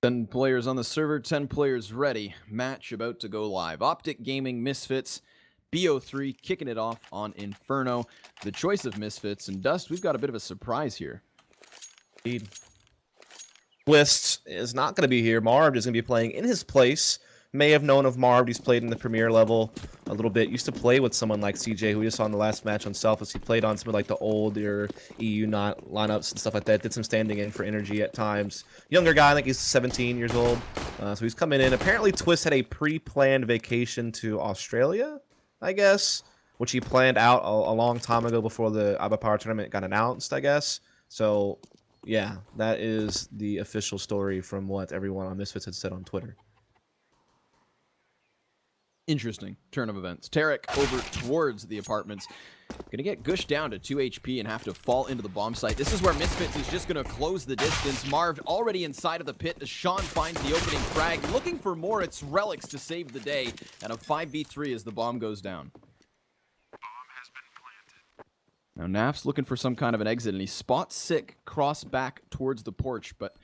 10 players on the server, 10 players ready. Match about to go live. Optic Gaming, Misfits, BO3 kicking it off on Inferno. The choice of Misfits. And Dust, we've got a bit of a surprise here. Indeed. Twist is not going to be here. Marv is going to be playing in his place. May have known of Marv. He's played in the Premier level a little bit. Used to play with someone like CJ, who we just saw in the last match on Selfless. He played on some of like the older EU not lineups and stuff like that. Did some standing in for energy at times. Younger guy, I think he's 17 years old. So he's coming in. Apparently, Twist had a pre-planned vacation to Australia, I guess, which he planned out a long time ago before the IBP tournament got announced, I guess. So, yeah, that is the official story from what everyone on Misfits had said on Twitter. Interesting turn of events. Tarek over towards the apartments. Gonna get gushed down to 2 HP and have to fall into the bomb site. This is where Misfits is just gonna close the distance. Marv already inside of the pit as Sean finds the opening frag. Looking for more, it's Relics to save the day. And a 5v3 as the bomb goes down. Now Naf's looking for some kind of an exit and he spots Sick cross back towards the porch, but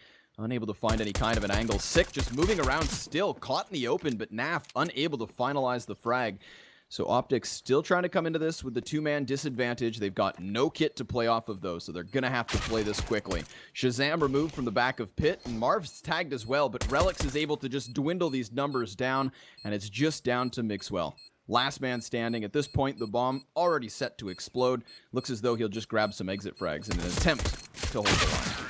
unable to find any kind of an angle. Sick just moving around still, caught in the open, but Naf unable to finalize the frag. So Optic's still trying to come into this with the two-man disadvantage. They've got no kit to play off of those, so they're going to have to play this quickly. Shazam removed from the back of pit, and Marv's tagged as well, but Relics is able to just dwindle these numbers down, and it's just down to Mixwell. Last man standing. At this point, the bomb already set to explode. Looks as though he'll just grab some exit frags in an attempt to hold the line.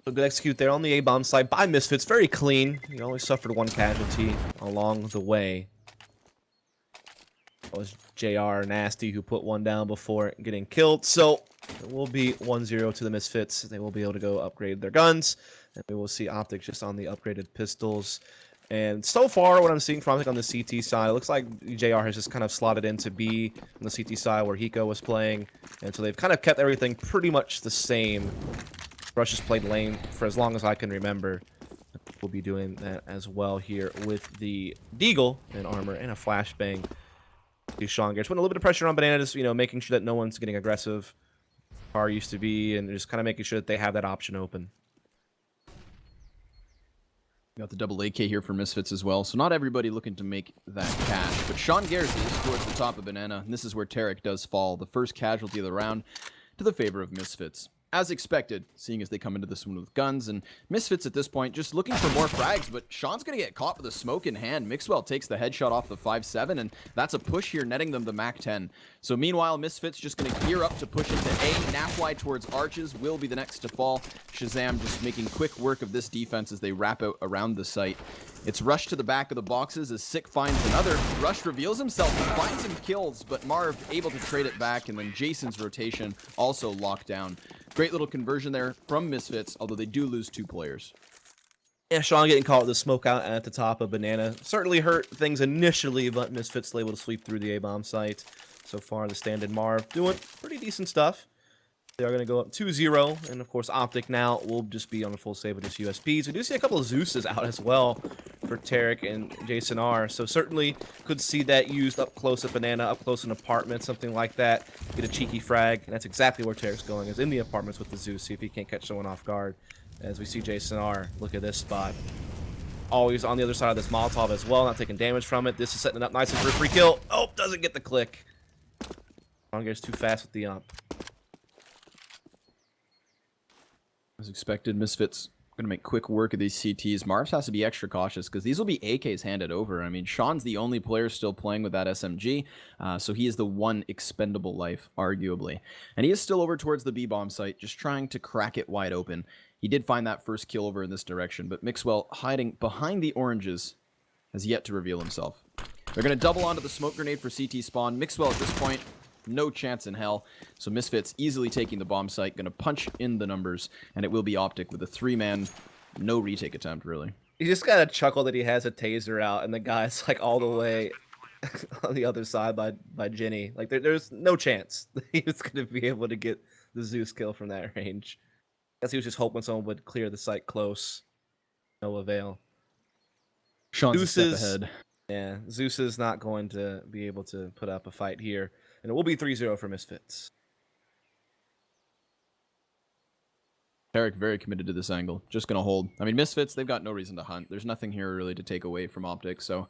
So good execute there on the A-bomb side by Misfits. Very clean. He only suffered one casualty along the way. It was JR Nasty who put one down before getting killed. So it will be 1-0 to the Misfits. They will be able to go upgrade their guns. And we will see Optic just on the upgraded pistols. And so far, what I'm seeing from Optic on the CT side, it looks like JR has just kind of slotted into B on the CT side where Hiko was playing. And so they've kind of kept everything pretty much the same. Rush has played lane for as long as I can remember. We'll be doing that as well here with the Deagle and armor and a flashbang to Sean Garrett's. Putting a little bit of pressure on Banana, just, making sure that no one's getting aggressive. Car used to be, and just kind of making sure that they have that option open. Got the double AK here for Misfits as well, so not everybody looking to make that cash. But Sean Garrett is towards the top of Banana, and this is where Tarek does fall. The first casualty of the round to the favor of Misfits. As expected, seeing as they come into this one with guns, and Misfits at this point just looking for more frags, but Sean's going to get caught with a smoke in hand. Mixwell takes the headshot off the 5-7, and that's a push here, netting them the MAC-10. So meanwhile, Misfits just going to gear up to push into A. Napwide towards Arches will be the next to fall. Shazam just making quick work of this defense as they wrap out around the site. It's Rush to the back of the boxes as Sick finds another. Rush reveals himself and finds some kills, but Marv able to trade it back, and then Jason's rotation also locked down. Great little conversion there from Misfits, although they do lose 2 players. Yeah, Sean getting caught with the smoke out at the top of Banana. Certainly hurt things initially, but Misfits able to sweep through the A-bomb site. So far, the stand-in Marv doing pretty decent stuff. They are going to go up 2-0, and of course, Optic now will just be on a full save with his USPs. We do see a couple of Zeus's out as well for Tarek and Jason R. So certainly could see that used up close at Banana, up close in apartment, something like that. Get a cheeky frag, and that's exactly where Tarek's going, is in the apartments with the Zeus, see if he can't catch someone off guard. As we see Jason R. Look at this spot. Always on the other side of this Molotov as well, not taking damage from it. This is setting it up nicely for a free kill. Oh, doesn't get the click. Sean gets too fast with the ump. As expected, Misfits going to make quick work of these CTs. Marvs has to be extra cautious because these will be AKs handed over. I mean, Sean's the only player still playing with that SMG, so he is the one expendable life, arguably. And he is still over towards the B-bomb site, just trying to crack it wide open. He did find that first kill over in this direction, but Mixwell, hiding behind the oranges, has yet to reveal himself. They're going to double onto the smoke grenade for CT spawn. Mixwell at this point, no chance in hell. So Misfits easily taking the bomb site, going to punch in the numbers, and it will be Optic with a 3-man, no retake attempt, really. You just gotta chuckle that he has a taser out, and the guy's like all the way on the other side by Jenny. Like there's no chance that he was gonna be able to get the Zeus kill from that range. I guess he was just hoping someone would clear the site close. No avail. Sean's Zeus a step ahead. Yeah, Zeus is not going to be able to put up a fight here. And it will be 3-0 for Misfits. Tarek very committed to this angle. Just going to hold. I mean, Misfits, they've got no reason to hunt. There's nothing here really to take away from Optic. So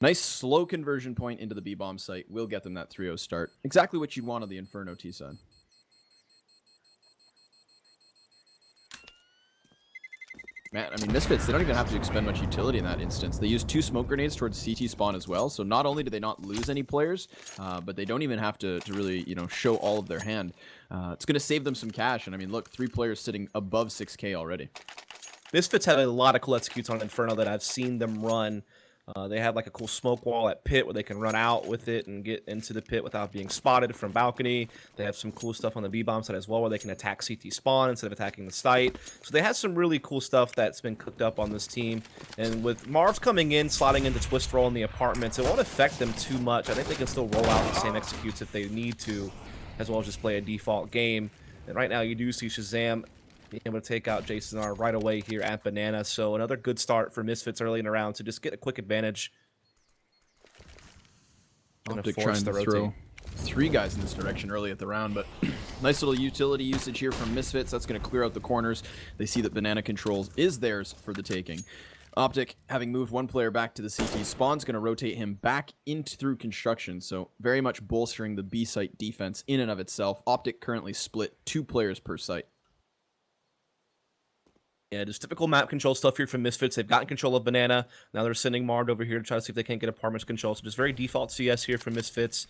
nice slow conversion point into the B-bomb site. Will get them that 3-0 start. Exactly what you want on the Inferno T side. Man, I mean, Misfits, they don't even have to expend much utility in that instance. They use 2 smoke grenades towards CT spawn as well, so not only do they not lose any players, but they don't even have to really, you know, show all of their hand. It's going to save them some cash, and I mean, look, 3 players sitting above 6K already. Misfits have a lot of cool executes on Inferno that I've seen them run. They have like a cool smoke wall at pit where they can run out with it and get into the pit without being spotted from balcony. They have some cool stuff on the B-bomb side as well where they can attack CT spawn instead of attacking the site. So they have some really cool stuff that's been cooked up on this team. And with Marv's coming in, slotting into twist roll in the apartments, it won't affect them too much. I think they can still roll out the same executes if they need to, as well as just play a default game. And right now you do see Shazam being able to take out Jason R right away here at Banana. So another good start for Misfits early in the round to just get a quick advantage. Optic trying to throw 3 guys in this direction early at the round, but nice little utility usage here from Misfits. That's going to clear out the corners. They see that Banana controls is theirs for the taking. Optic, having moved 1 player back to the CT spawn's going to rotate him back into through construction, so very much bolstering the B site defense in and of itself. Optic currently split 2 players per site. Yeah, just typical map control stuff here from Misfits. They've gotten control of Banana. Now they're sending Marv over here to try to see if they can't get apartments control. So just very default CS here from Misfits.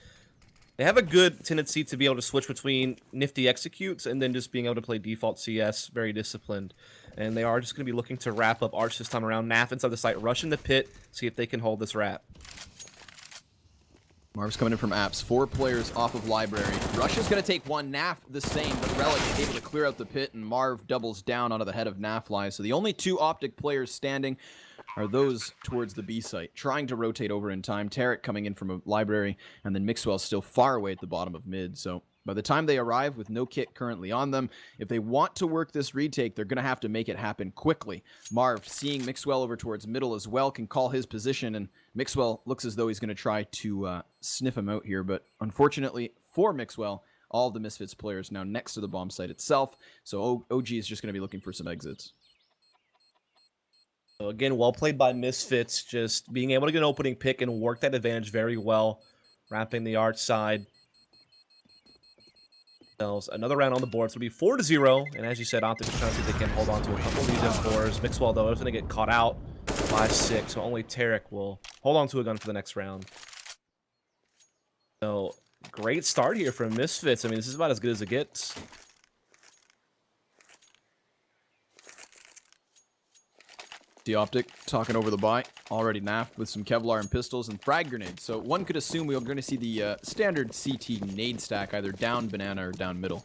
They have a good tendency to be able to switch between nifty executes and then just being able to play default CS, very disciplined. And they are just going to be looking to wrap up Arch this time around. Naf inside the site, rush in the pit, see if they can hold this wrap. Marv's coming in from apps. 4 players off of library. Rush is going to take 1. Naf the same, but Relic is able to clear out the pit, and Marv doubles down onto the head of Nafly. So the only 2 Optic players standing are those towards the B site, trying to rotate over in time. Tarek coming in from a library, and then Mixwell still far away at the bottom of mid. So by the time they arrive with no kit currently on them, if they want to work this retake, they're going to have to make it happen quickly. Marv, seeing Mixwell over towards middle as well, can call his position, and Mixwell looks as though he's going to try to sniff him out here. But unfortunately for Mixwell, all of the Misfits players now next to the bomb site itself, so OG is just going to be looking for some exits. So again, well played by Misfits, just being able to get an opening pick and work that advantage very well, wrapping the Arch side. Another round on the board. So it'll be 4-0. And as you said, Optic is trying to see if they can hold on to a couple of these M4s. Mixwell, though, is going to get caught out 5-6. So only Tarek will hold on to a gun for the next round. So great start here from Misfits. I mean, this is about as good as it gets. The Optic talking over the buy. Already naffed with some Kevlar and pistols and frag grenades. So one could assume we're going to see the standard CT nade stack either down Banana or down middle.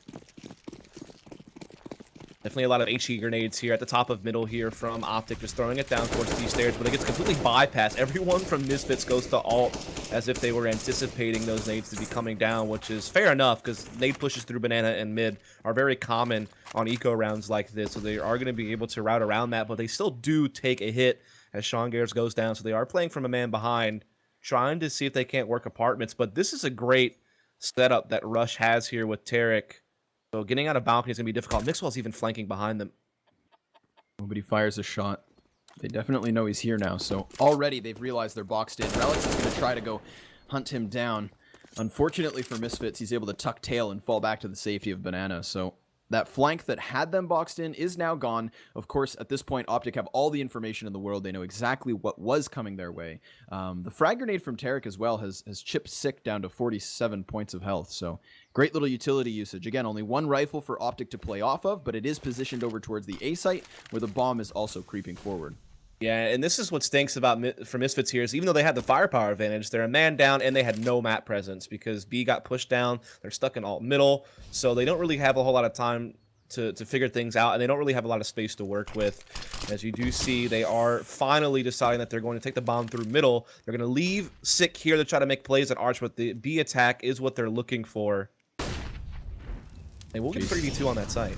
Definitely a lot of HE grenades here at the top of middle here from Optic, just throwing it down towards these stairs, but it gets completely bypassed. Everyone from Misfits goes to alt as if they were anticipating those nades to be coming down, which is fair enough because nade pushes through Banana and mid are very common on eco rounds like this, so they are going to be able to route around that, but they still do take a hit as Sean Garrett goes down, so they are playing from a man behind, trying to see if they can't work apartments, but this is a great setup that Rush has here with Tarek. So getting out of balcony is going to be difficult. Mixwell's even flanking behind them. Nobody fires a shot. They definitely know he's here now. So already they've realized they're boxed in. Relics is going to try to go hunt him down. Unfortunately for Misfits, he's able to tuck tail and fall back to the safety of Banana. So that flank that had them boxed in is now gone. Of course, at this point, Optic have all the information in the world. They know exactly what was coming their way. The frag grenade from Tarek as well has chipped Sick down to 47 points of health. So great little utility usage. Again, only 1 rifle for Optic to play off of, but it is positioned over towards the A site where the bomb is also creeping forward. Yeah, and this is what stinks about for Misfits here is even though they had the firepower advantage, they're a man down and they had no map presence because B got pushed down. They're stuck in alt middle, so they don't really have a whole lot of time to figure things out, and they don't really have a lot of space to work with. As you do see, they are finally deciding that they're going to take the bomb through middle. They're going to leave Sick here to try to make plays at Arch, but the B attack is what they're looking for. And we'll get 3v2 on that site.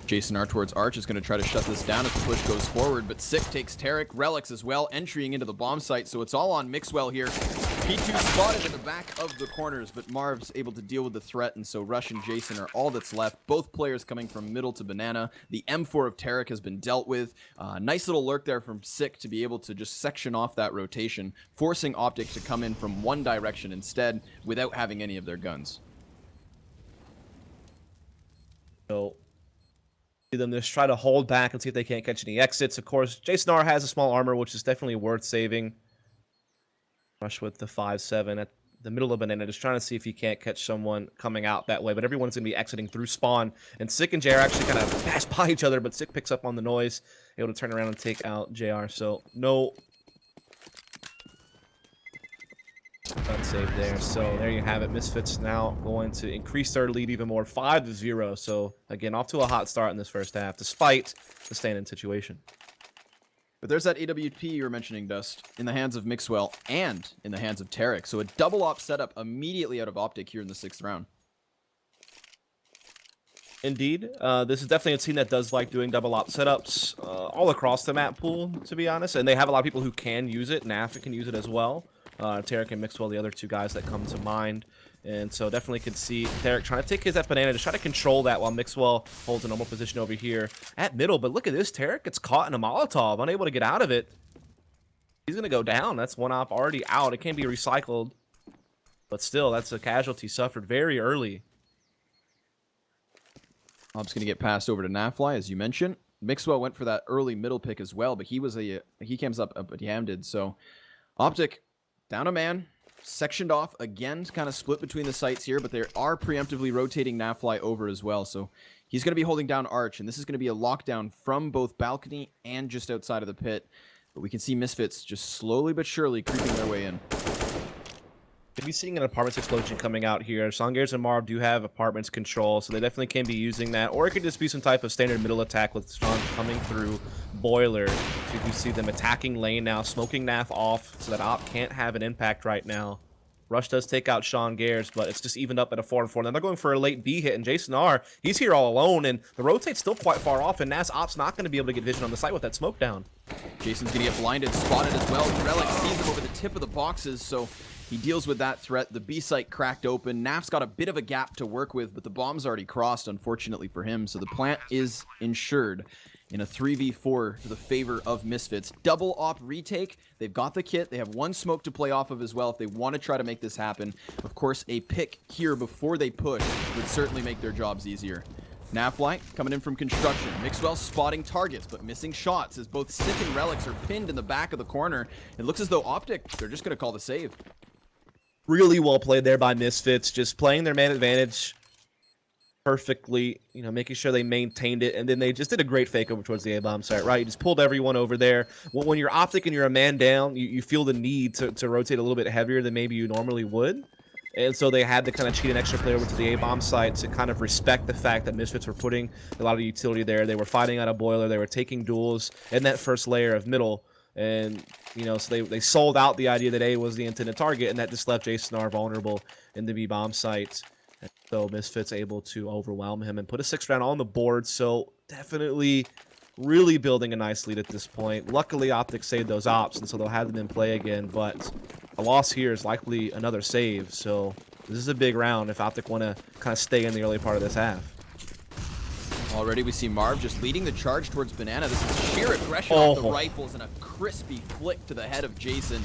Jason R towards Arch is going to try to shut this down as the push goes forward, but Sick takes Tarek, Relics as well, entering into the bomb site, so it's all on Mixwell here. P2 spotted in the back of the corners, but Marv's able to deal with the threat, and so Rush and Jason are all that's left. Both players coming from middle to banana. The M4 of Tarek has been dealt with. Nice little lurk there from Sick to be able to just section off that rotation, forcing Optic to come in from one direction instead without having any of their guns. So see them just try to hold back and see if they can't catch any exits. Of course, Jason R has a small armor, which is definitely worth saving. Rush with the 5-7 at the middle of banana, just trying to see if he can't catch someone coming out that way. But everyone's going to be exiting through spawn. And Sick and JR actually kind of pass by each other, but Sick picks up on the noise, able to turn around and take out JR. So no gun save there. So there you have it. Misfits now going to increase their lead even more, 5-0. So again, off to a hot start in this first half, despite the stand-in situation. But there's that AWP you were mentioning, Dust, in the hands of Mixwell and in the hands of Tarek. So a double op setup immediately out of Optic here in the 6th round. Indeed. This is definitely a team that does like doing double op setups all across the map pool, to be honest. And they have a lot of people who can use it. Naf can use it as well. Tarek and Mixwell, the other two guys that come to mind. And so definitely could see Tarek trying to take his that banana to try to control that while Mixwell holds a normal position over here at middle. But look at this. Tarek gets caught in a Molotov, unable to get out of it. He's going to go down. That's one op already out. It can be recycled. But still, that's a casualty suffered very early. Op's going to get passed over to Nafly, as you mentioned. Mixwell went for that early middle pick as well, but he comes up but Yam did. So Optic down a man. Sectioned off again, kind of split between the sites here, but they are preemptively rotating Nafly over as well. So he's going to be holding down Arch, and this is going to be a lockdown from both balcony and just outside of the pit. But we can see Misfits just slowly but surely creeping their way in. Could be seeing an apartments explosion coming out here. Songairs and Marv do have apartments control, so they definitely can be using that. Or it could just be some type of standard middle attack with Sean coming through Boiler. So you can see them attacking lane now, smoking Naf off so that Op can't have an impact right now. Rush does take out Sean Gairs, but it's just evened up at a 4-4. Then they're going for a late B hit, and Jason R, he's here all alone, and the rotate's still quite far off, and Naf's Op's not going to be able to get vision on the site with that smoke down. Jason's going to get blinded, spotted as well. Relic sees him over the tip of the boxes, so he deals with that threat. The B site cracked open. Naf's got a bit of a gap to work with, but the bomb's already crossed, unfortunately for him. So the plant is insured in a 3v4 to the favor of Misfits. Double op retake. They've got the kit. They have one smoke to play off of as well if they want to try to make this happen. Of course, a pick here before they push would certainly make their jobs easier. Nafly coming in from construction. Mixwell spotting targets, but missing shots as both Sick and Relics are pinned in the back of the corner. It looks as though Optic, they're just going to call the save. Really well played there by Misfits, just playing their man advantage perfectly, you know, making sure they maintained it, and then they just did a great fake over towards the A-bomb site, right? You just pulled everyone over there. When you're Optic and you're a man down, you feel the need to rotate a little bit heavier than maybe you normally would. And so they had to kind of cheat an extra player over to the A-bomb site to kind of respect the fact that Misfits were putting a lot of utility there. They were fighting out a boiler. They were taking duels in that first layer of middle. And, you know, so they sold out the idea that A was the intended target, and that just left Jason R vulnerable in the B-bomb site. And so Misfits able to overwhelm him and put a 6th round on the board. So definitely really building a nice lead at this point. Luckily, Optic saved those ops, and so they'll have them in play again. But a loss here is likely another save. So this is a big round if Optic want to kind of stay in the early part of this half. Already we see Marv just leading the charge towards Banana. This is sheer aggression off the rifles and a crispy flick to the head of Jason.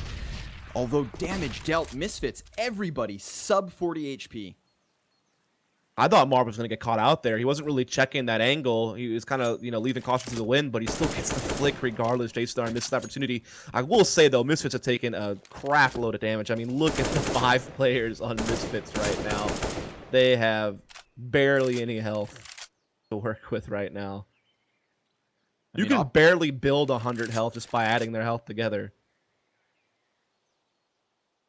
Although damage dealt, Misfits, everybody sub 40 HP. I thought Marv was going to get caught out there. He wasn't really checking that angle. He was kind of, you know, leaving caution to the wind, but he still gets the flick regardless. Jason R missed the opportunity. I will say, though, Misfits have taken a crap load of damage. I mean, look at the 5 players on Misfits right now. They have barely any health to work with right now. You can barely build 100 health just by adding their health together.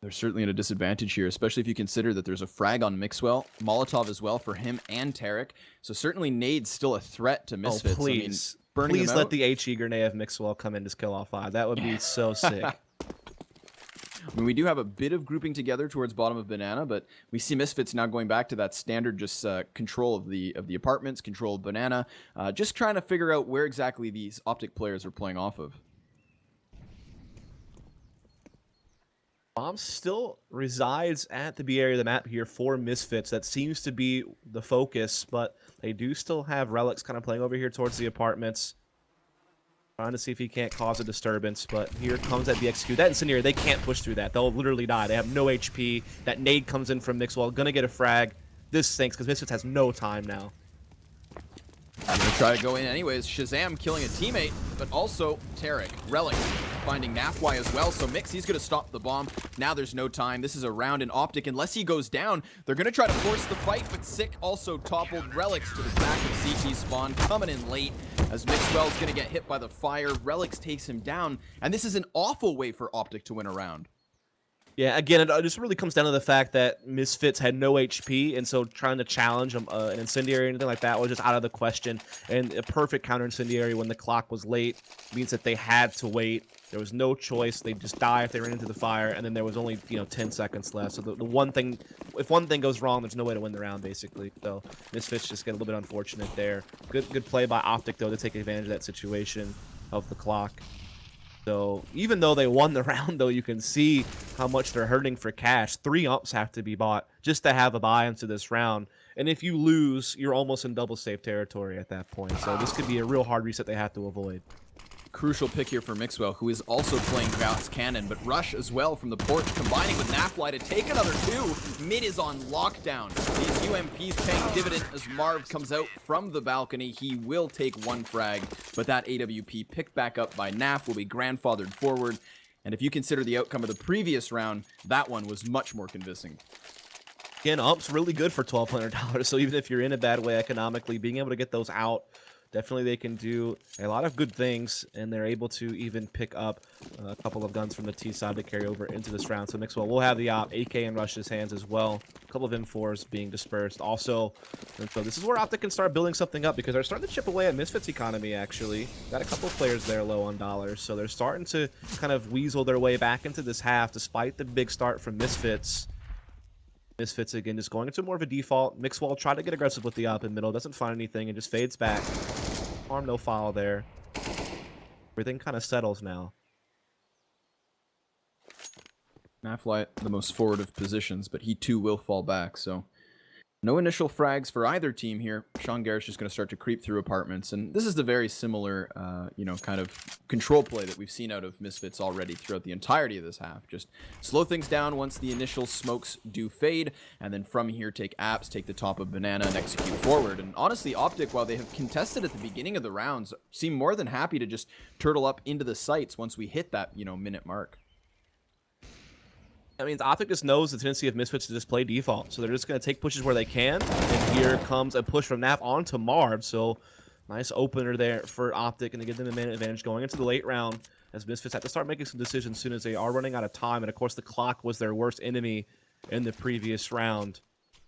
They're certainly at a disadvantage here, especially if you consider that there's a frag on Mixwell, Molotov as well for him and Tarek. So certainly Nade's still a threat to Misfits. Oh, please. I mean, please let the HE grenade of Mixwell come in to kill all 5. That would be so sick. I mean, we do have a bit of grouping together towards bottom of Banana, but we see Misfits now going back to that standard just control of the apartments, control of Banana, just trying to figure out where exactly these Optic players are playing off of. Bomb still resides at the B area of the map here for Misfits. That seems to be the focus, but they do still have Relics kind of playing over here towards the apartments. Trying to see if he can't cause a disturbance, but here comes that BXQ. That Incendiary, they can't push through that. They'll literally die. They have no HP. That nade comes in from Mixwell. Gonna get a frag. This stinks because Misfits has no time now. I'm gonna try to go in anyways. Shazam killing a teammate, but also Tarek. Relic finding Nafwy as well, so Mix, he's gonna stop the bomb. Now there's no time. This is a round in Optic. Unless he goes down, they're gonna try to force the fight, but Sick also toppled. Relics to the back of CT spawn, coming in late as Mixwell's gonna get hit by the fire. Relics takes him down, and this is an awful way for Optic to win a round. Yeah, again, it just really comes down to the fact that Misfits had no HP, and so trying to challenge an Incendiary or anything like that was just out of the question. And a perfect counter Incendiary when the clock was late means that they had to wait. There was no choice. They'd just die if they ran into the fire, and then there was only 10 seconds left. So the one thing, if one thing goes wrong, there's no way to win the round, basically. So Misfits just get a little bit unfortunate there. Good play by Optic, though, to take advantage of that situation of the clock. So even though they won the round, though, you can see how much they're hurting for cash. 3 umps have to be bought just to have a buy into this round. And if you lose, you're almost in double save territory at that point. So this could be a real hard reset they have to avoid. Crucial pick here for Mixwell, who is also playing Gauss Cannon, but Rush as well from the porch, combining with Nafly to take another 2. Mid is on lockdown. These UMPs paying dividend as Marv comes out from the balcony. He will take 1 frag, but that AWP picked back up by Naf will be grandfathered forward. And if you consider the outcome of the previous round, that one was much more convincing. Again, ump's really good for $1,200, so even if you're in a bad way economically, being able to get those out, definitely they can do a lot of good things, and they're able to even pick up a couple of guns from the T side to carry over into this round. So Mixwell will have the op, AK in Rush's hands as well. A couple of M4s being dispersed also. And so this is where Optic can start building something up because they're starting to chip away at Misfits' economy, actually. Got a couple of players there low on dollars, so they're starting to kind of weasel their way back into this half despite the big start from Misfits. Misfits again just going into more of a default. Mixwell tried to get aggressive with the op in middle, doesn't find anything and just fades back. Farm no foul there. Everything kind of settles now. Nafly the most forward of positions, but he too will fall back, so no initial frags for either team here. Sean Garrett's just going to start to creep through apartments, and this is the very similar, kind of control play that we've seen out of Misfits already throughout the entirety of this half. Just slow things down once the initial smokes do fade, and then from here take apps, take the top of Banana, and execute forward. And honestly, Optic, while they have contested at the beginning of the rounds, seem more than happy to just turtle up into the sights once we hit that, minute mark. I mean, Optic just knows the tendency of Misfits to just play default, so they're just going to take pushes where they can. And here comes a push from Naf onto Marv, so nice opener there for Optic, and to give them a minute advantage going into the late round, as Misfits have to start making some decisions as soon as they are running out of time. And of course, the clock was their worst enemy in the previous round.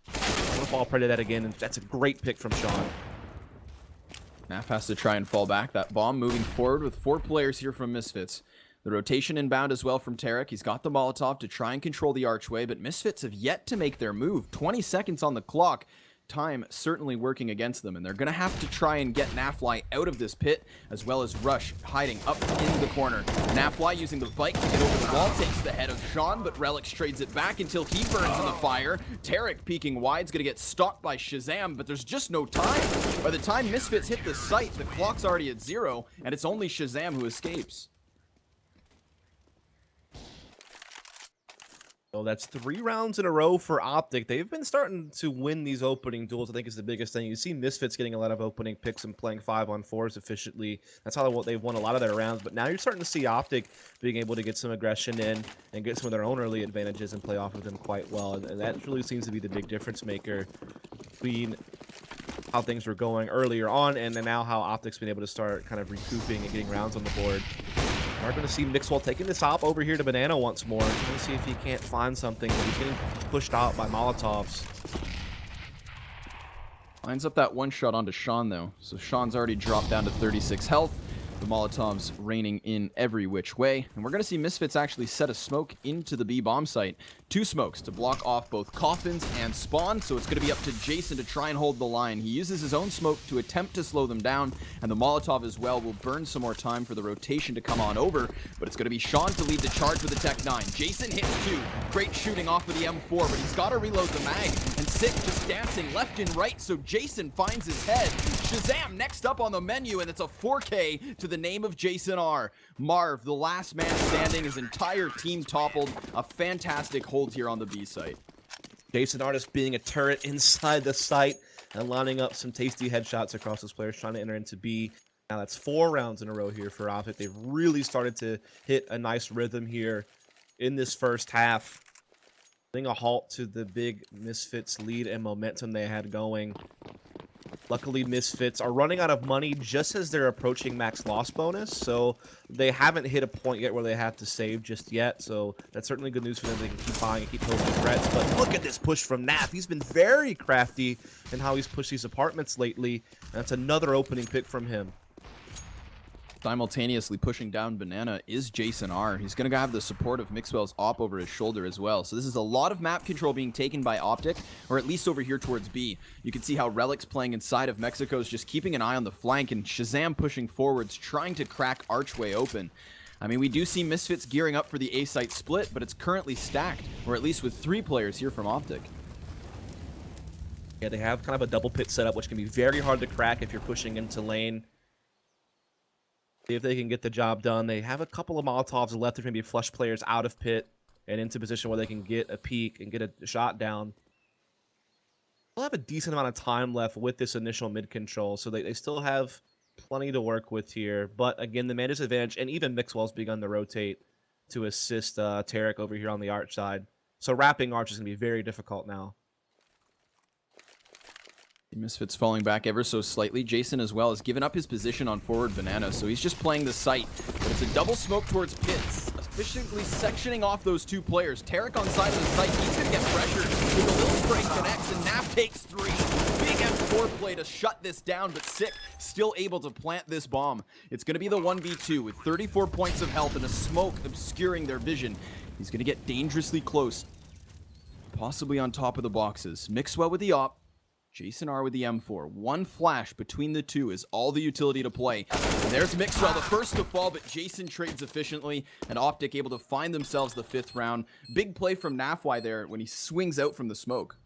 I'm going to fall prey to that again, and that's a great pick from Sean. Naf has to try and fall back. That bomb moving forward with 4 players here from Misfits. The rotation inbound as well from Tarek. He's got the Molotov to try and control the archway, but Misfits have yet to make their move. 20 seconds on the clock. Time certainly working against them, and they're going to have to try and get Nafly out of this pit, as well as Rush hiding up in the corner. Nafly using the bike to get over the wall, takes the head of Sean, but Relics trades it back until he burns in the fire. Tarek peeking wide's going to get stopped by Shazam, but there's just no time. By the time Misfits hit the site, the clock's already at 0, and it's only Shazam who escapes. So that's 3 rounds in a row for Optic. They've been starting to win these opening duels, I think is the biggest thing. You see Misfits getting a lot of opening picks and playing 5-on-4s efficiently. That's how they've won a lot of their rounds. But now you're starting to see Optic being able to get some aggression in and get some of their own early advantages and play off of them quite well. And that really seems to be the big difference maker between how things were going earlier on and now how Optic's been able to start kind of recouping and getting rounds on the board. We're going to see Mixwell taking this hop over here to Banana once more. Trying to see if he can't find something, but he's getting pushed out by Molotovs. Lines up that one shot onto Sean, though. So Sean's already dropped down to 36 health. The Molotovs raining in every which way. And we're going to see Misfits actually set a smoke into the B bomb site. 2 smokes to block off both coffins and spawn, so it's going to be up to Jason to try and hold the line. He uses his own smoke to attempt to slow them down, and the Molotov as well will burn some more time for the rotation to come on over, but it's going to be Sean to lead the charge with the Tech 9. Jason hits 2. Great shooting off of the M4, but he's got to reload the mag, and Sick just dancing left and right, so Jason finds his head. Shazam next up on the menu, and it's a 4K to the name of Jason R. Marv, the last man standing, his entire team toppled. A fantastic hold here on the B site. Jason R just being a turret inside the site and lining up some tasty headshots across those players trying to enter into B. Now that's 4 rounds in a row here for Optic. They've really started to hit a nice rhythm here in this first half. Putting a halt to the big Misfits lead and momentum they had going. Luckily, Misfits are running out of money just as they're approaching max loss bonus, so they haven't hit a point yet where they have to save just yet, so that's certainly good news for them. They can keep buying and keep posting threats, but look at this push from Naf. He's been very crafty in how he's pushed these apartments lately, and that's another opening pick from him. Simultaneously pushing down Banana is Jason R. He's going to have the support of Mixwell's op over his shoulder as well. So this is a lot of map control being taken by Optic, or at least over here towards B. You can see how Relic's playing inside of Mexico is just keeping an eye on the flank, and Shazam pushing forwards, trying to crack Archway open. I mean, we do see Misfits gearing up for the A site split, but it's currently stacked, or at least with 3 players here from Optic. Yeah, they have kind of a double pit setup, which can be very hard to crack if you're pushing into lane. See if they can get the job done. They have a couple of Molotovs left to maybe flush players out of pit and into position where they can get a peek and get a shot down. They'll have a decent amount of time left with this initial mid control, so they still have plenty to work with here. But again, the man disadvantage, and even Mixwell's begun to rotate to assist Tarek over here on the arch side. So wrapping arch is going to be very difficult now. Misfits falling back ever so slightly. Jason as well has given up his position on forward Banana, so he's just playing the site. But it's a double smoke towards pits, efficiently sectioning off those 2 players. Tarek on side of the site, he's going to get pressured. With a little spray connects, and Naf takes 3. Big M4 play to shut this down, but Sick still able to plant this bomb. It's going to be the 1v2 with 34 points of health and a smoke obscuring their vision. He's going to get dangerously close, possibly on top of the boxes. Mixwell with the op. Jason R with the M4. 1 flash between the 2 is all the utility to play. And there's Mixwell, the first to fall, but Jason trades efficiently, and Optic able to find themselves the 5th round. Big play from Nafwai there when he swings out from the smoke.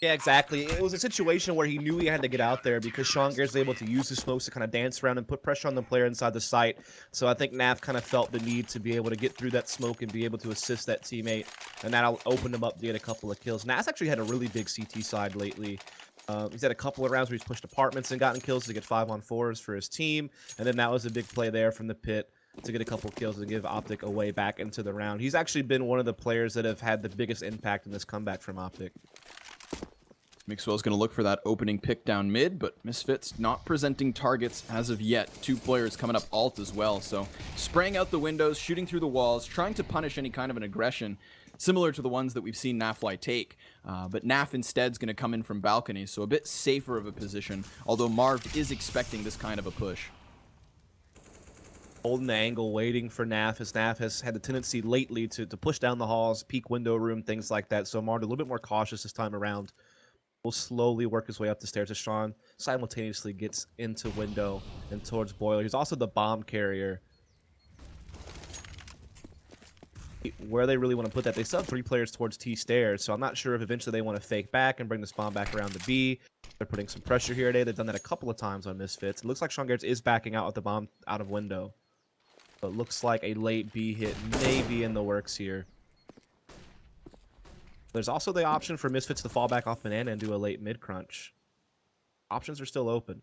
Yeah, exactly. It was a situation where he knew he had to get out there because Sean Gares was able to use his smokes to kind of dance around and put pressure on the player inside the site. So I think Naf kind of felt the need to be able to get through that smoke and be able to assist that teammate, and that'll open him up to get a couple of kills. Naf's actually had a really big CT side lately. He's had a couple of rounds where he's pushed apartments and gotten kills to get 5-on-4s for his team, and then that was a big play there from the pit to get a couple of kills and give Optic a way back into the round. He's actually been one of the players that have had the biggest impact in this comeback from Optic. Mixwell's going to look for that opening pick down mid, but Misfits not presenting targets as of yet. 2 players coming up alt as well, so spraying out the windows, shooting through the walls, trying to punish any kind of an aggression, similar to the ones that we've seen Nafwai take. But Naf instead is going to come in from balcony, so a bit safer of a position, although Marv is expecting this kind of a push. Holding the angle, waiting for Naf, as Naf has had the tendency lately to push down the halls, peek window room, things like that. So Marv a little bit more cautious this time around. Will slowly work his way up the stairs as Sean simultaneously gets into window and towards boiler. He's also the bomb carrier. Where they really want to put that, they still have 3 players towards T stairs, so I'm not sure if eventually they want to fake back and bring this bomb back around to B. They're putting some pressure here today. They've done that a couple of times on Misfits. It looks like Sean Gares is backing out with the bomb out of window. But it looks like a late B hit may be in the works here. There's also the option for Misfits to fall back off Banana and do a late mid crunch. Options are still open.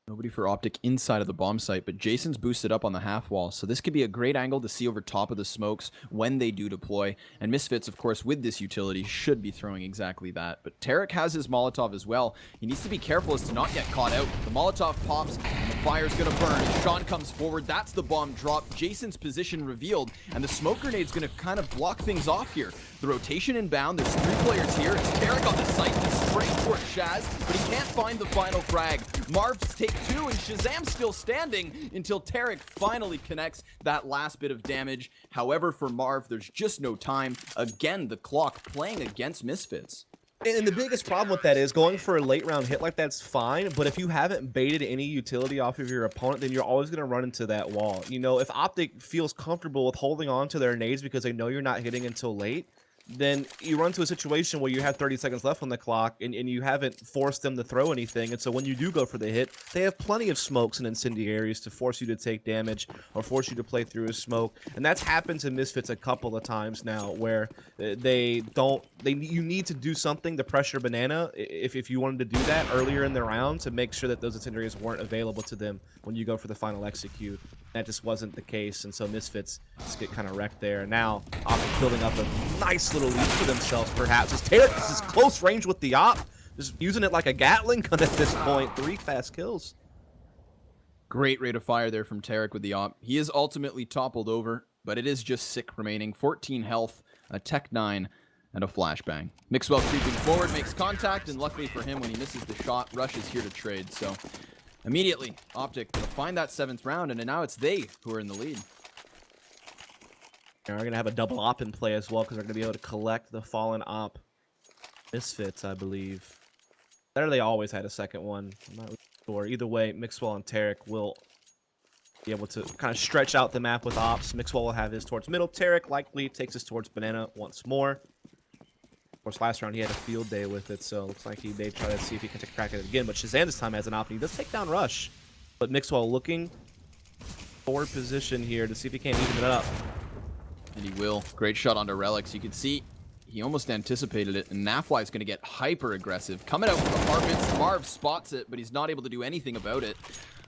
Nobody for Optic inside of the bomb site, but Jason's boosted up on the half wall, so this could be a great angle to see over top of the smokes when they do deploy. And Misfits, of course, with this utility, should be throwing exactly that. But Tarek has his Molotov as well. He needs to be careful as to not get caught out. The Molotov pops, and the fire's gonna burn. Sean comes forward, that's the bomb drop. Jason's position revealed, and the smoke grenade's gonna kind of block things off here. The rotation inbound, there's 3 players here. It's Tarek on the site, he's straight towards Shaz, but he can't find the final frag. Marv's take 2, and Shazam's still standing until Tarek finally connects that last bit of damage. However, for Marv, there's just no time. Again, the clock playing against Misfits. And the biggest problem with that is going for a late round hit like that's fine, but if you haven't baited any utility off of your opponent, then you're always going to run into that wall. You know, if Optic feels comfortable with holding on to their nades because they know you're not hitting until late, then you run to a situation where you have 30 seconds left on the clock and you haven't forced them to throw anything. And so when you do go for the hit, they have plenty of smokes and incendiaries to force you to take damage or force you to play through a smoke. And that's happened to Misfits a couple of times now where you need to do something to pressure Banana if you wanted to do that earlier in the round to make sure that those incendiaries weren't available to them when you go for the final execute. That just wasn't the case, and so Misfits just get kind of wrecked there. And now Optic building up a nice little lead for themselves, perhaps. As Tarek is close range with the op, just using it like a Gatling gun at this point. 3 fast kills. Great rate of fire there from Tarek with the op. He is ultimately toppled over, but it is just Sick remaining. 14 health, a Tech 9, and a flashbang. Mixwell creeping forward, makes contact, and luckily for him, when he misses the shot, Rush is here to trade. So immediately, Optic will find that 7th round, and now it's they who are in the lead. They're going to have a double op in play as well because they're going to be able to collect the fallen op. Misfits, I believe. There they always had a second one. I'm not really sure. Either way, Mixwell and Tarek will be able to kind of stretch out the map with ops. Mixwell will have his towards middle. Tarek likely takes us towards Banana once more. Of course, last round he had a field day with it, so it looks like he may try to see if he can take a crack at it again. But Shazam this time has an op, and he does take down Rush. But Mixwell looking forward position here to see if he can't even it up. And he will. Great shot onto Relics. You can see he almost anticipated it, and Nafly is going to get hyper aggressive. Coming out from apartments, Marv spots it, but he's not able to do anything about it.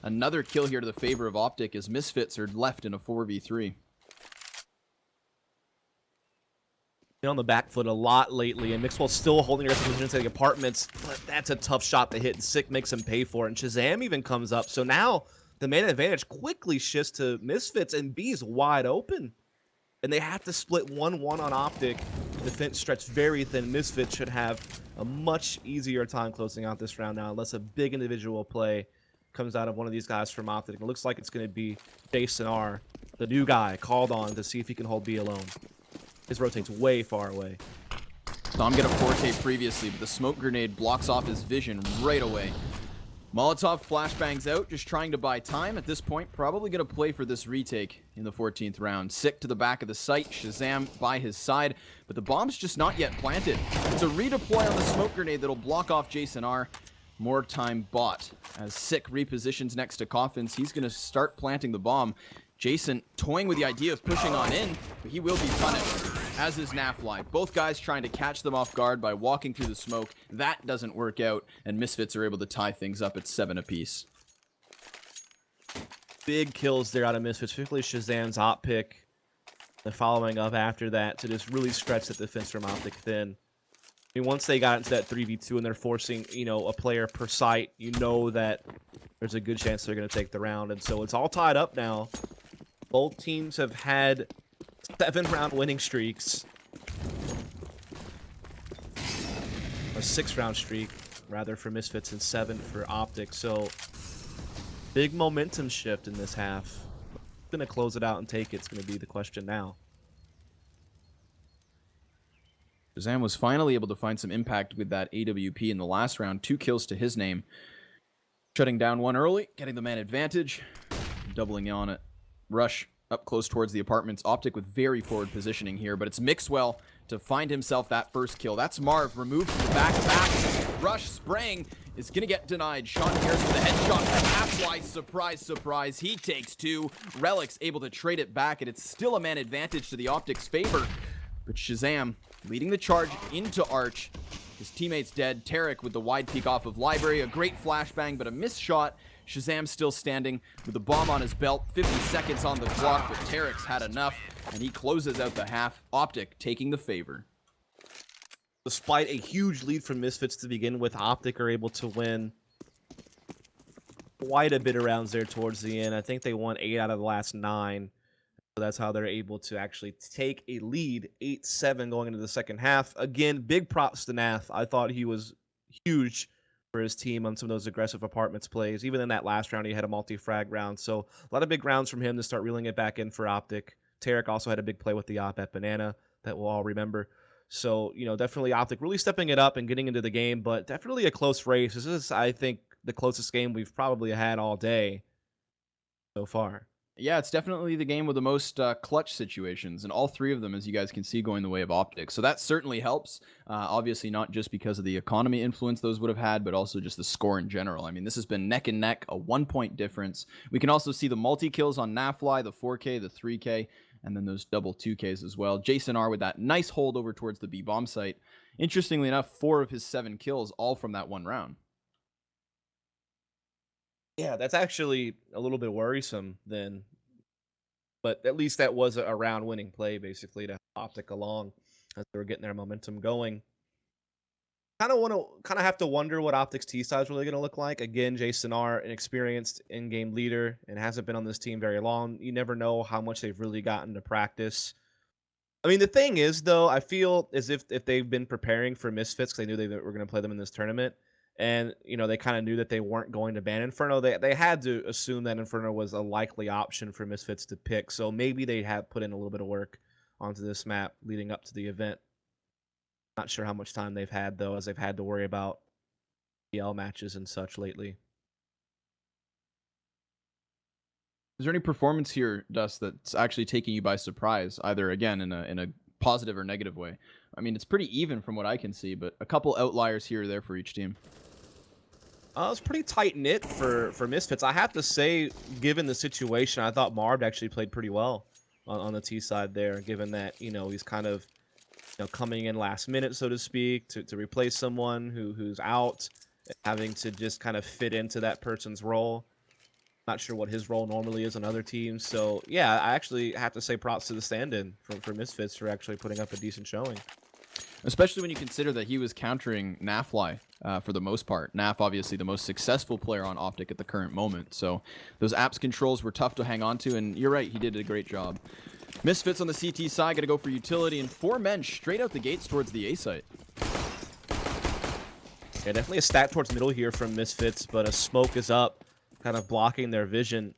Another kill here to the favor of Optic as Misfits are left in a 4v3. Been on the back foot a lot lately, and Mixwell's still holding aggressive position inside the apartments, but that's a tough shot to hit, and Sick makes him pay for it, and Shazam even comes up. So now the man advantage quickly shifts to Misfits, and B's wide open. And they have to split 1-1 on Optic. The defense stretched very thin. Misfits should have a much easier time closing out this round now, unless a big individual play comes out of one of these guys from Optic. It looks like it's going to be Jason R, the new guy, called on to see if he can hold B alone. His rotate's way far away. Dom get a 4K previously, but the smoke grenade blocks off his vision right away. Molotov flashbangs out, just trying to buy time at this point. Probably going to play for this retake in the 14th round. Sick to the back of the site, Shazam by his side, but the bomb's just not yet planted. It's a redeploy on the smoke grenade that'll block off Jason R. More time bought. As Sick repositions next to Coffins, he's going to start planting the bomb. Jason toying with the idea of pushing on in, but he will be punished, as is Nafly. Both guys trying to catch them off guard by walking through the smoke. That doesn't work out, and Misfits are able to tie things up at 7 apiece. Big kills there out of Misfits, particularly Shazam's op pick. The following up after that to just really stretch the defense from Optic thin. I mean, once they got into that 3v2 and they're forcing, you know, a player per site, you know that there's a good chance they're going to take the round. And so it's all tied up now. Both teams have had 7-round winning streaks. A 6-round streak, rather, for Misfits and 7 for Optic. So big momentum shift in this half. Who's going to close it out and take it? It's going to be the question now. Shazam was finally able to find some impact with that AWP in the last round. 2 kills to his name. Shutting down one early, getting the man advantage, doubling on it. Rush up close towards the apartments. Optic with very forward positioning here, but it's Mixwell to find himself that first kill. That's Marv removed from the back. Rush spraying is going to get denied. Sean Harris with a headshot. Nafly, surprise, surprise. He takes 2. Relics able to trade it back, and it's still a man advantage to the Optic's favor. But Shazam leading the charge into Arch. His teammate's dead. Tarek with the wide peek off of Library. A great flashbang, but a missed shot. Shazam still standing with the bomb on his belt. 50 seconds on the clock, but Tarek's had enough, and he closes out the half. Optic taking the favor. Despite a huge lead from Misfits to begin with, Optic are able to win quite a bit of rounds there towards the end. I think they won 8 out of the last 9. So that's how they're able to actually take a lead, 8-7 going into the second half. Again, big props to Nath. I thought he was huge for his team on some of those aggressive apartments plays. Even in that last round, he had a multi-frag round. So a lot of big rounds from him to start reeling it back in for Optic. Tarek also had a big play with the op at Banana that we'll all remember. So, definitely Optic really stepping it up and getting into the game, but definitely a close race. This is, I think, the closest game we've probably had all day so far. Yeah, it's definitely the game with the most clutch situations, and all 3 of them, as you guys can see, going the way of Optic. So that certainly helps. Obviously, not just because of the economy influence those would have had, but also just the score in general. I mean, this has been neck and neck, a 1-point difference. We can also see the multi-kills on Nafly, the 4K, the 3K, and then those double 2Ks as well. Jason R with that nice hold over towards the B-bomb site. Interestingly enough, 4 of his 7 kills, all from that one round. Yeah, that's actually a little bit worrisome then. But at least that was a round-winning play, basically, to Optic along as they were getting their momentum going. Kind of have to wonder what Optic's T side is really going to look like. Again, Jason R, an experienced in-game leader, and hasn't been on this team very long. You never know how much they've really gotten to practice. I mean, the thing is, though, I feel as if they've been preparing for Misfits, because they knew they were going to play them in this tournament, and they kind of knew that they weren't going to ban Inferno. They had to assume that Inferno was a likely option for Misfits to pick, so maybe they have put in a little bit of work onto this map leading up to the event. Not sure how much time they've had, though, as they've had to worry about PL matches and such lately. Is there any performance here, Dust, that's actually taking you by surprise, either, again, in a positive or negative way? I mean, it's pretty even from what I can see, but a couple outliers here or there for each team. It was pretty tight-knit for Misfits. I have to say, given the situation, I thought Marv actually played pretty well on the T side there, given that, he's kind of coming in last minute, so to speak, to replace someone who's out, having to just kind of fit into that person's role. Not sure what his role normally is on other teams. So, yeah, I actually have to say props to the stand-in for Misfits for actually putting up a decent showing. Especially when you consider that he was countering Nafly for the most part. Naf, obviously, the most successful player on Optic at the current moment. So those apps controls were tough to hang on to, and you're right, he did a great job. Misfits on the CT side, got to go for utility, and 4 men straight out the gates towards the A site. Yeah, definitely a stack towards middle here from Misfits, but a smoke is up, kind of blocking their vision.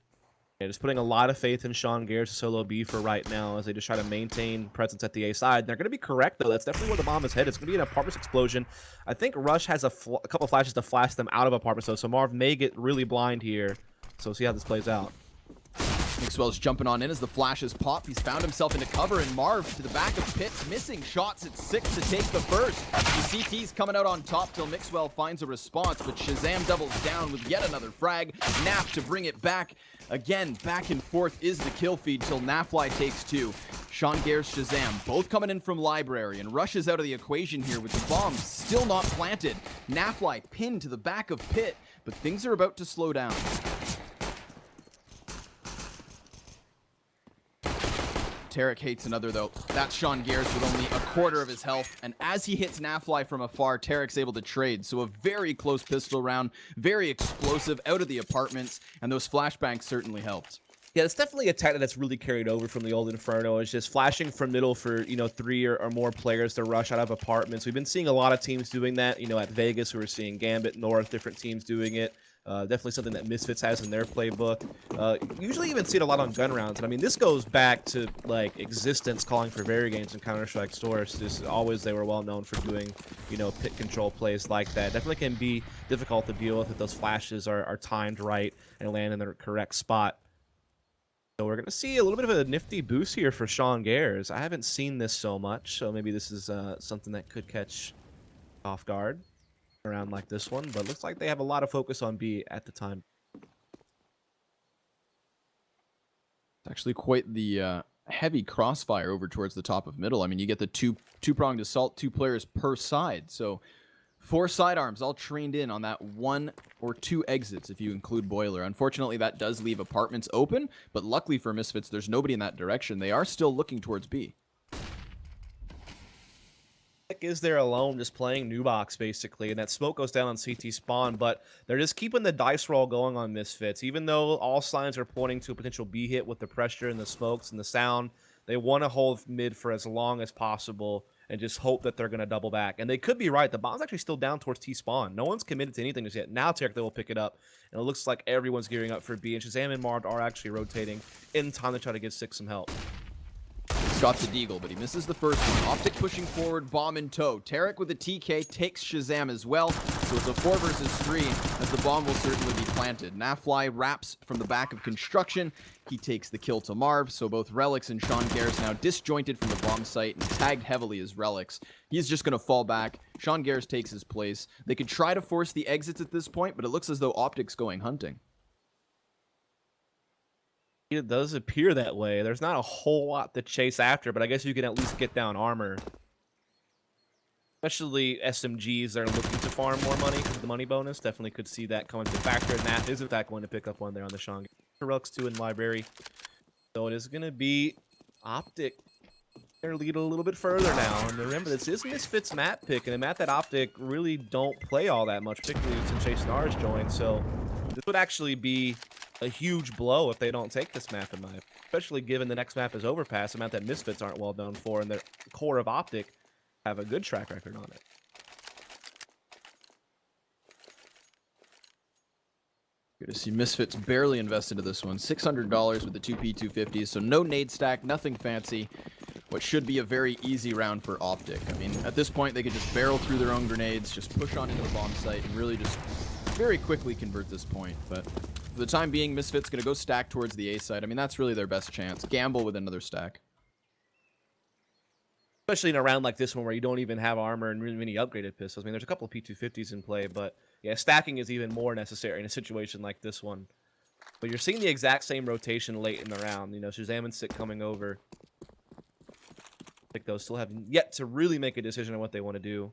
Yeah, just putting a lot of faith in Sean Gares to solo B for right now as they just try to maintain presence at the A side. They're going to be correct, though. That's definitely where the bomb is headed. It's going to be an apartments explosion. I think Rush has a couple flashes to flash them out of apartments, though, so Marv may get really blind here. So we'll see how this plays out. Mixwell's jumping on in as the flashes pop. He's found himself into cover, and Marv to the back of Pitts, missing shots at 6 to take the first. The CT's coming out on top till Mixwell finds a response, but Shazam doubles down with yet another frag. Naf to bring it back. Again, back and forth is the kill feed till Nafly takes 2. Sean Gares, Shazam, both coming in from Library, and Rush is out of the equation here with the bomb still not planted. Nafly pinned to the back of Pitt, but things are about to slow down. Tarek hates another, though. That's Sean Gares with only a quarter of his health. And as he hits Nafly from afar, Tarek's able to trade. So a very close pistol round, very explosive out of the apartments. And those flashbangs certainly helped. Yeah, it's definitely a tactic that's really carried over from the old Inferno. It's just flashing from middle for, 3 or more players to rush out of apartments. We've been seeing a lot of teams doing that. At Vegas, we were seeing Gambit, North, different teams doing it. Definitely something that Misfits has in their playbook. Usually even see it a lot on gun rounds. And I mean, this goes back to, Existence calling for Varigames and Counter-Strike Source. Just always they were well known for doing, pit control plays like that. Definitely can be difficult to deal with if those flashes are timed right and land in the correct spot. So we're going to see a little bit of a nifty boost here for Sean Gares. I haven't seen this so much, so maybe this is something that could catch off guard around like this one, but looks like they have a lot of focus on B at the time. It's actually quite the heavy crossfire over towards the top of middle. I mean, you get the two-pronged assault, 2 players per side. So 4 sidearms all trained in on that 1 or 2 exits if you include Boiler. Unfortunately, that does leave apartments open, but luckily for Misfits, there's nobody in that direction. They are still looking towards B. is there alone just playing new box basically, and that smoke goes down on CT spawn, but they're just keeping the dice roll going on Misfits. Even though all signs are pointing to a potential B hit with the pressure and the smokes and the sound, they want to hold mid for as long as possible and just hope that they're going to double back. And they could be right. The bomb's actually still down towards T-spawn. No one's committed to anything just yet. Now Tarek, they will pick it up, and it looks like everyone's gearing up for B, and Shazam and Marv are actually rotating in time to try to give Six some help. Got the deagle, but he misses the first one. Optic pushing forward, bomb in tow. Tarek with a TK takes Shazam as well, so it's a 4 versus 3, as the bomb will certainly be planted. Nafly wraps from the back of construction. He takes the kill to Marv, so both Relics and Sean Garris now disjointed from the bomb site and tagged heavily as Relics. He's just going to fall back. Sean Garris takes his place. They could try to force the exits at this point, but it looks as though Optic's going hunting. It does appear that way. There's not a whole lot to chase after, but I guess you can at least get down armor. Especially SMGs that are looking to farm more money because of the money bonus. Definitely could see that come into factor. And Math is, in fact, going to pick up one there on the Sean. Relics 2 in library. So it is going to be Optic. Their lead a little bit further now. And remember, this is Misfits map pick, and a map that Optic really don't play all that much, particularly since Chase Nars joined. So this would actually be a huge blow if they don't take this map in my opinion, especially given the next map is Overpass, a map that Misfits aren't well known for, and the core of Optic have a good track record on it. Good to see Misfits barely invest into this one. $600 with the 2P250s, so no nade stack, nothing fancy. What should be a very easy round for Optic. I mean, at this point, they could just barrel through their own grenades, just push on into the bomb site, and really just very quickly convert this point. But for the time being, Misfits going to go stack towards the A side. I mean, that's really their best chance. Gamble with another stack. Especially in a round like this one where you don't even have armor and really many upgraded pistols. I mean, there's a couple of P250s in play, but yeah, stacking is even more necessary in a situation like this one. But you're seeing the exact same rotation late in the round. You know, Shazam and Sick coming over. I think those still have yet to really make a decision on what they want to do.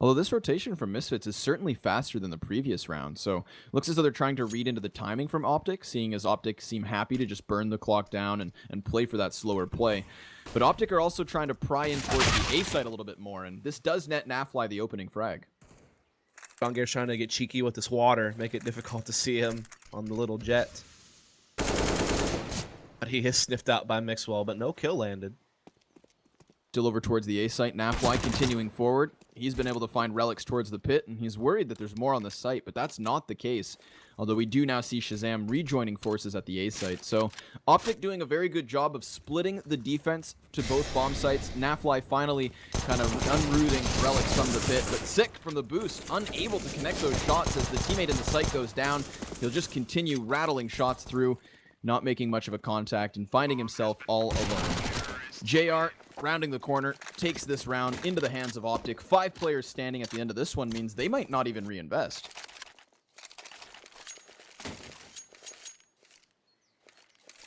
Although this rotation from Misfits is certainly faster than the previous round, so looks as though they're trying to read into the timing from Optic, seeing as Optic seem happy to just burn the clock down and play for that slower play. But Optic are also trying to pry in towards the A side a little bit more, and this does net Nafly the opening frag. Jongair's trying to get cheeky with this water, make it difficult to see him on the little jet. But he is sniffed out by Mixwell, but no kill landed. Still over towards the A site, Nafly continuing forward. He's been able to find relics towards the pit, and he's worried that there's more on the site, but that's not the case. Although we do now see Shazam rejoining forces at the A site. So Optic doing a very good job of splitting the defense to both bomb sites. Nafly finally kind of unrooting relics from the pit, but Sick from the boost, unable to connect those shots as the teammate in the site goes down. He'll just continue rattling shots through, not making much of a contact, and finding himself all alone. JR, rounding the corner, takes this round into the hands of Optic. 5 players standing at the end of this one means they might not even reinvest.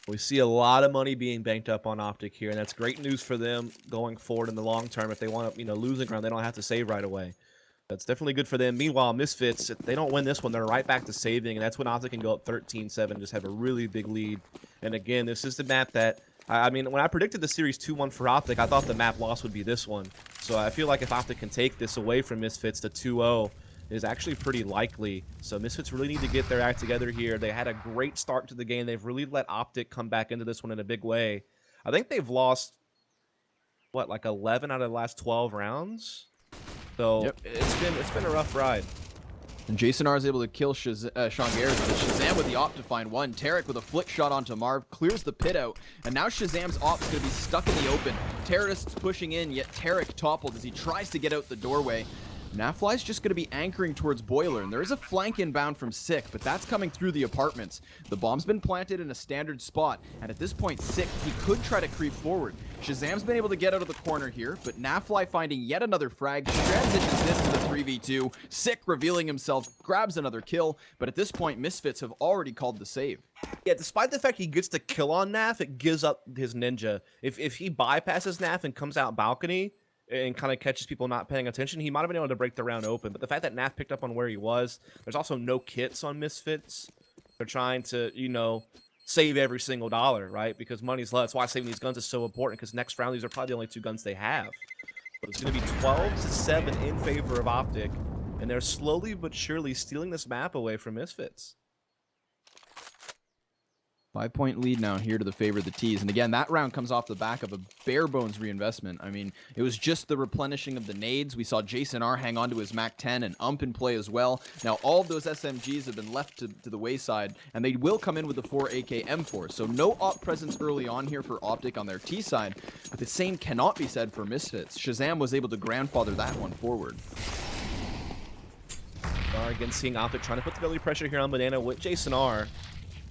We see a lot of money being banked up on Optic here, and that's great news for them going forward in the long term. If they want to, losing ground, they don't have to save right away. That's definitely good for them. Meanwhile, Misfits, if they don't win this one, they're right back to saving, and that's when Optic can go up 13-7, just have a really big lead. And again, this is the map that, I mean, when I predicted the series 2-1 for Optic, I thought the map loss would be this one. So I feel like if Optic can take this away from Misfits to 2-0, is actually pretty likely. So Misfits really need to get their act together here. They had a great start to the game. They've really let Optic come back into this one in a big way. I think they've lost, what, like 11 out of the last 12 rounds? So yep. It's been a rough ride. And Jason R is able to kill Sean Garris, but Shazam with the op to find one. Tarek with a flick shot onto Marv, clears the pit out, and now Shazam's op's going to be stuck in the open. Terrorists pushing in, yet Tarek toppled as he tries to get out the doorway. Nafly's just going to be anchoring towards Boiler, and there is a flank inbound from Sick, but that's coming through the apartments. The bomb's been planted in a standard spot, and at this point, Sick, he could try to creep forward. Shazam's been able to get out of the corner here, but Nafly finding yet another frag, transitions this to the 3v2. Sick revealing himself, grabs another kill, but at this point, Misfits have already called the save. Yeah, despite the fact he gets the kill on Naf, it gives up his ninja. If he bypasses Naf and comes out balcony, and kind of catches people not paying attention, he might have been able to break the round open. But the fact that Naf picked up on where he was, there's also no kits on Misfits. They're trying to, save every single dollar, right? Because money's low. That's why saving these guns is so important, because next round, these are probably the only 2 guns they have. It's going to be 12-7 in favor of Optic, and they're slowly but surely stealing this map away from Misfits. 5-point lead now here to the favor of the T's. And again, that round comes off the back of a bare bones reinvestment. I mean, it was just the replenishing of the nades. We saw Jason R hang on to his MAC-10 and ump in play as well. Now, all of those SMGs have been left to the wayside, and they will come in with the 4 AK M4. So no op presence early on here for Optic on their T side, but the same cannot be said for Misfits. Shazam was able to grandfather that one forward. Again, seeing Optic trying to put the belly pressure here on Banana with Jason R.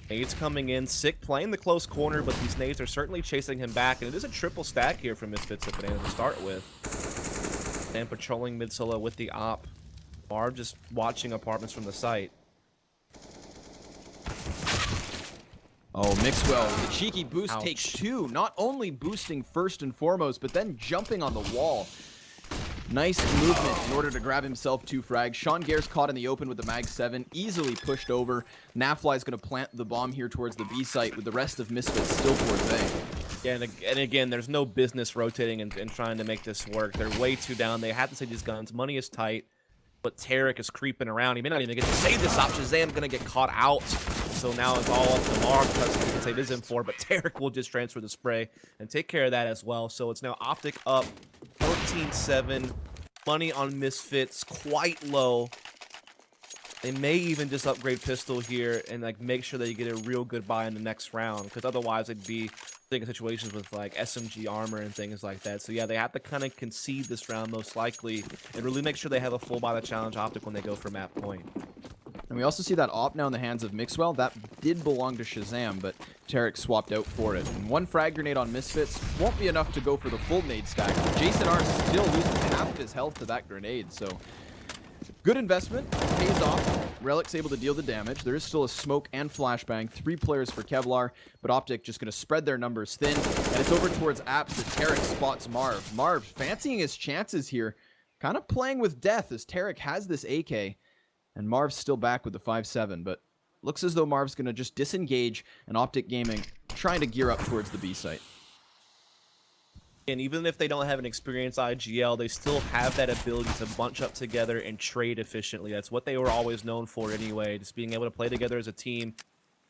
Nades coming in, Sick playing the close corner, but these nades are certainly chasing him back, and it is a triple stack here from Misfits at Banana to start with. And patrolling mid solo with the op. Marv just watching apartments from the site. Oh, Mixwell with a cheeky boost. Ouch. Takes 2. Not only boosting first and foremost, but then jumping on the wall. Nice movement in order to grab himself 2 frags. Sean Gare's caught in the open with the Mag-7, easily pushed over. Nafly's going to plant the bomb here towards the B site with the rest of Misfits still towards A. Yeah, and again, there's no business rotating and trying to make this work. They're way too down. They have to save these guns. Money is tight, but Tarek is creeping around. He may not even get to save this op. Shazam's going to get caught out. So now it's all up to Marv because he can save his M4, but Tarek will just transfer the spray and take care of that as well. So it's now Optic up 14-7. Money on Misfits quite low. They may even just upgrade pistol here and like make sure that you get a real good buy in the next round, because otherwise it'd be in situations with like SMG armor and things like that. So yeah, they have to kind of concede this round most likely and really make sure they have a full buy to challenge Optic when they go for map point. And we also see that op now in the hands of Mixwell. That did belong to Shazam, but Tarek swapped out for it. And 1 frag grenade on Misfits won't be enough to go for the full nade stack. Jason R still loses half of his health to that grenade, so good investment, pays off. Relic's able to deal the damage. There is still a smoke and flashbang. 3 players for Kevlar, but Optic just going to spread their numbers thin. And it's over towards Apps that Tarek spots Marv. Marv fancying his chances here, kind of playing with death as Tarek has this AK. And Marv's still back with the 5-7, but looks as though Marv's going to just disengage, and Optic Gaming trying to gear up towards the B site. And even if they don't have an experienced IGL, they still have that ability to bunch up together and trade efficiently. That's what they were always known for anyway, just being able to play together as a team,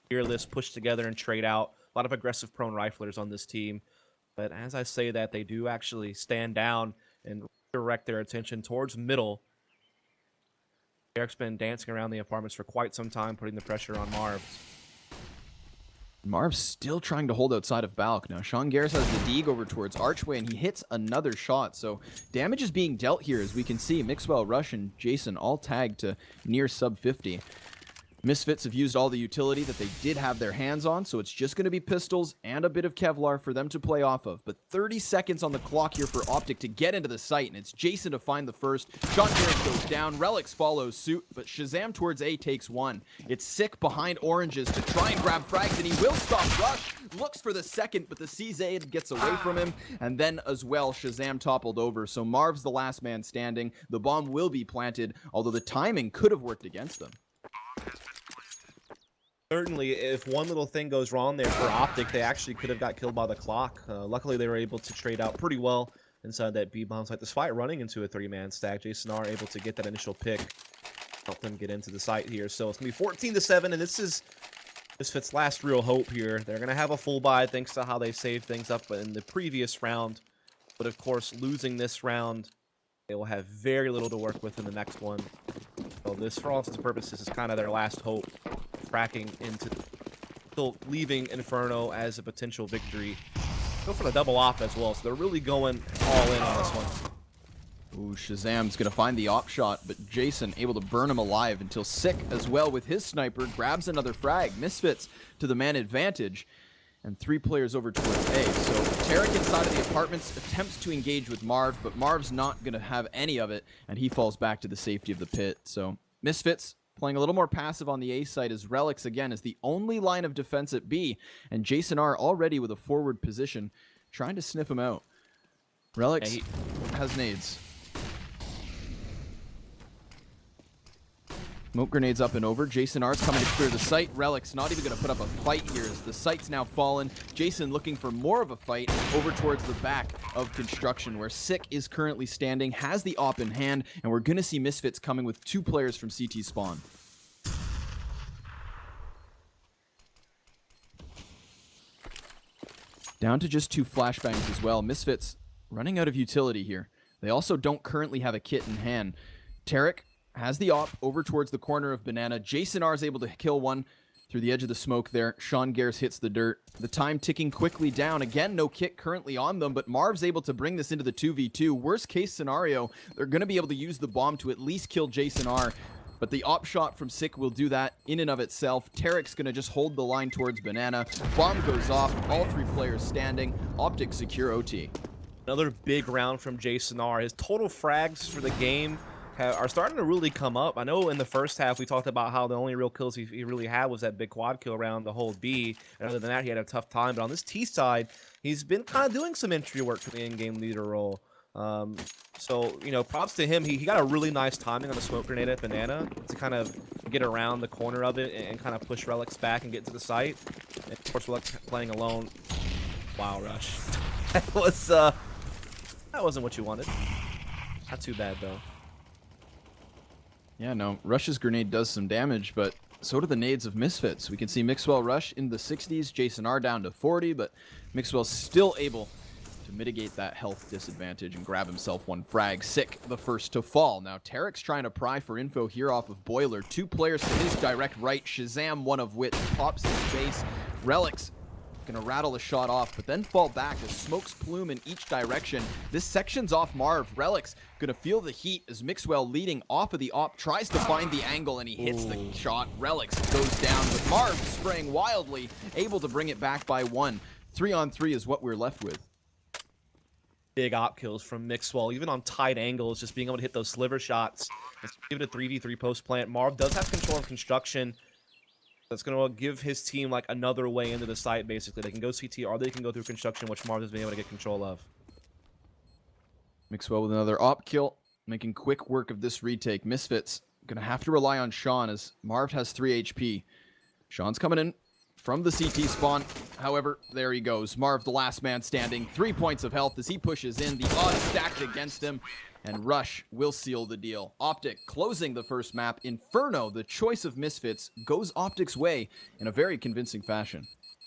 fearless, push together and trade out. A lot of aggressive prone riflers on this team. But as I say that, they do actually stand down and direct their attention towards middle. Eric's been dancing around the apartments for quite some time, putting the pressure on Marv. Marv's still trying to hold outside of Balk. Now, Sean Garris has the Deeg over towards Archway, and he hits another shot. So damage is being dealt here, as we can see. Mixwell, Rush, and Jason all tagged to near sub 50. Misfits have used all the utility that they did have their hands on, so it's just going to be pistols and a bit of Kevlar for them to play off of. But 30 seconds on the clock here for Optic to get into the site, and it's Jason to find the first. Sean Garris goes down, Relics follows suit, but Shazam towards A takes 1. It's Sick behind Oranges to try and grab frags, and he will stop Rush. Looks for the second, but the CZ gets away from him, and then as well, Shazam toppled over. So Marv's the last man standing. The bomb will be planted, although the timing could have worked against them. Certainly, if one little thing goes wrong there for Optic, they actually could have got killed by the clock. Luckily, they were able to trade out pretty well inside that B-bomb site. Despite running into a 3-man stack, Jason R able to get that initial pick, help them get into the site here. So it's going to be 14-7, and this is Misfits' last real hope here. They're going to have a full buy thanks to how they saved things up in the previous round. But of course, losing this round, they will have very little to work with in the next one. So this, for all intents and purposes, is kind of their last hope. Cracking into, still leaving Inferno as a potential victory. Go for the double op as well, so they're really going all in on this one. Ooh, Shazam's gonna find the op shot, but Jason able to burn him alive until Sick as well with his sniper grabs another frag. Misfits to the man advantage, and 3 players over towards A. So Tarek inside of the apartments attempts to engage with Marv, but Marv's not gonna have any of it, and he falls back to the safety of the pit. So Misfits playing a little more passive on the A side, as Relics again is the only line of defense at B, and Jason R already with a forward position trying to sniff him out. Relics has nades. Smoke grenades up and over. Jason R's coming to clear the site. Relic's not even going to put up a fight here as the site's now fallen. Jason looking for more of a fight over towards the back of construction where Sick is currently standing, has the op in hand, and we're going to see Misfits coming with 2 players from CT spawn. Down to just 2 flashbangs as well. Misfits running out of utility here. They also don't currently have a kit in hand. Tarek has the op over towards the corner of Banana. Jason R is able to kill one through the edge of the smoke there. Sean Gers hits the dirt. The time ticking quickly down. Again, no kit currently on them, but Marv's able to bring this into the 2v2. Worst case scenario, they're going to be able to use the bomb to at least kill Jason R. But the op shot from Sick will do that in and of itself. Tarek's going to just hold the line towards Banana. Bomb goes off. All 3 players standing. Optic secure OT. Another big round from Jason R. His total frags for the game are starting to really come up. I know in the first half we talked about how the only real kills he really had was that big quad kill around the whole B. And other than that, he had a tough time. But on this T side, he's been kind of doing some entry work for the in-game leader role. So, you know, props to him. He got a really nice timing on the smoke grenade at Banana to kind of get around the corner of it and kind of push Relics back and get to the site. And of course, Relics playing alone. Wow, Rush. That wasn't what you wanted. Not too bad, though. Yeah, no, Rush's grenade does some damage, but so do the nades of Misfits. We can see Mixwell Rush in the 60s, Jason R down to 40, but Mixwell's still able to mitigate that health disadvantage and grab himself 1 frag. Sick, the first to fall. Now, Tarek's trying to pry for info here off of Boiler. 2 players to his direct right. Shazam, one of which pops his face. Relic's gonna rattle a shot off, but then fall back as smokes plume in each direction. This section's off Marv. Relic's gonna feel the heat as Mixwell leading off of the op tries to find the angle and he hits the shot. Relic's goes down, but Marv spraying wildly, able to bring it back by 1. 3-on-3 is what we're left with. Big op kills from Mixwell, even on tight angles, just being able to hit those sliver shots. Let's give it a 3v3 post plant. Marv does have control of construction. That's going to give his team like another way into the site, basically. They can go CT or they can go through construction, which Marv has been able to get control of. Mixwell with another op kill, making quick work of this retake. Misfits going to have to rely on Sean as Marv has 3 HP. Sean's coming in from the CT spawn. However, there he goes. Marv, the last man standing. 3 points of health as he pushes in. The odds stacked against him. And Rush will seal the deal. Optic closing the first map. Inferno, the choice of Misfits, goes Optic's way in a very convincing fashion.